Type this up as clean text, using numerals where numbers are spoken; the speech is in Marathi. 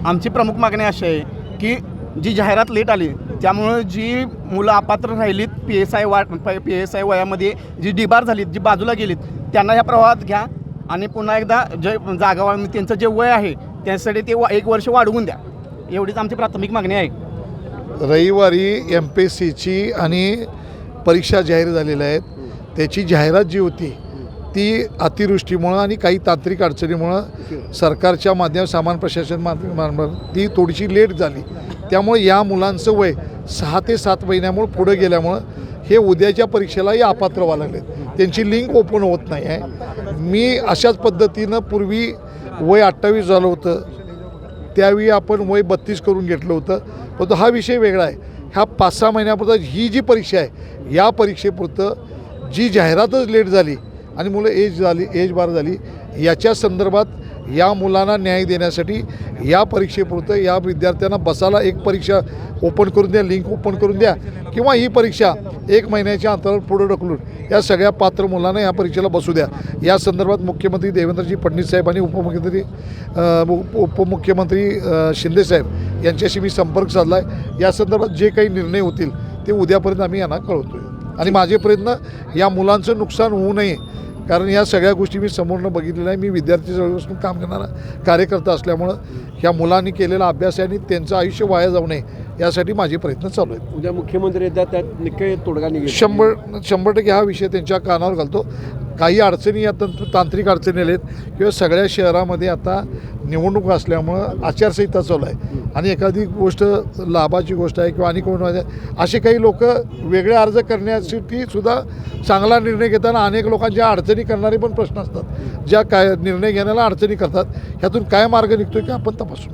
आमची प्रमुख मागणी अशी आहे की जी जाहिरात लेट आली त्यामुळे जी मुलं अपात्र राहिलीत PSI वयामध्ये जी डिबार झालीत, जी बाजूला गेलीत, त्यांना ह्या प्रवाहात घ्या आणि पुन्हा एकदा जे जागा त्यांचं जे वय आहे त्यासाठी ते 1 वर्ष वाढवून द्या. एवढीच आमची प्राथमिक मागणी आहे. रविवारी MPSCची आणि परीक्षा जाहीर झालेल्या आहेत. त्याची जाहिरात जी होती ती अतिवृष्टीमुळं आणि काही तांत्रिक अडचणीमुळं सरकारच्या माध्यम सामान प्रशासन माध्यमात ती थोडीशी लेट झाली. त्यामुळे या मुलांचं वय 6 ते 7 महिन्यामुळं पुढे गेल्यामुळं हे उद्याच्या परीक्षेलाही अपात्र व्हायला लागलेत. त्यांची लिंक ओपन होत नाही आहे. मी अशाच पद्धतीनं पूर्वी वय 28 झालं होतं, त्यावेळी आपण वय 32 करून घेतलं होतं. पण हा विषय वेगळा आहे. ह्या 5-6 महिन्यापुरतं ही जी परीक्षा आहे या परीक्षेपुरतं जी जाहिरातच लेट झाली आणि मुलं एज बार झाली, याच्या संदर्भात या मुलांना न्याय देण्यासाठी या परीक्षेपुरतं या विद्यार्थ्यांना बसायला एक परीक्षा ओपन करून द्या, लिंक ओपन करून द्या, किंवा ही परीक्षा 1 महिन्याच्या अंतरावर पुढं ढकलून या सगळ्या पात्र मुलांना या परीक्षेला बसू द्या. या संदर्भात मुख्यमंत्री देवेंद्रजी फडणवीस साहेब आणि उपमुख्यमंत्री शिंदेसाहेब यांच्याशी मी संपर्क साधला आहे. या संदर्भात जे काही निर्णय होतील ते उद्यापर्यंत आम्ही यांना कळवतो आहे. आणि माझे प्रयत्न या मुलांचं नुकसान होऊ नये, कारण या सगळ्या गोष्टी मी समोरनं बघितलेल्या आहे. मी विद्यार्थी चळवळीपासून काम करणारा कार्यकर्ता असल्यामुळं ह्या मुलांनी केलेला अभ्यास आहे आणि त्यांचं आयुष्य वाया जाऊ नये यासाठी माझे प्रयत्न चालू आहेत. उद्या मुख्यमंत्री येतात, त्यात नक्की तोडगा निघेल. 100% हा विषय त्यांच्या कानावर घालतो. काही अडचणी या तांत्रिक अडचणी आलेत किंवा सगळ्या शहरामध्ये आता निवडणूक असल्यामुळं आचारसंहिता चालू आहे आणि एखादी गोष्ट लाभाची गोष्ट आहे किंवा आणि कोण असे काही लोक वेगळे अर्ज करण्यासाठी सुद्धा चांगला निर्णय घेताना अनेक लोकांच्या अडचणी करणारे पण प्रश्न असतात. ज्या काय निर्णय घेण्याला अडचणी करतात, ह्यातून काय मार्ग निघतो की आपण तपासू.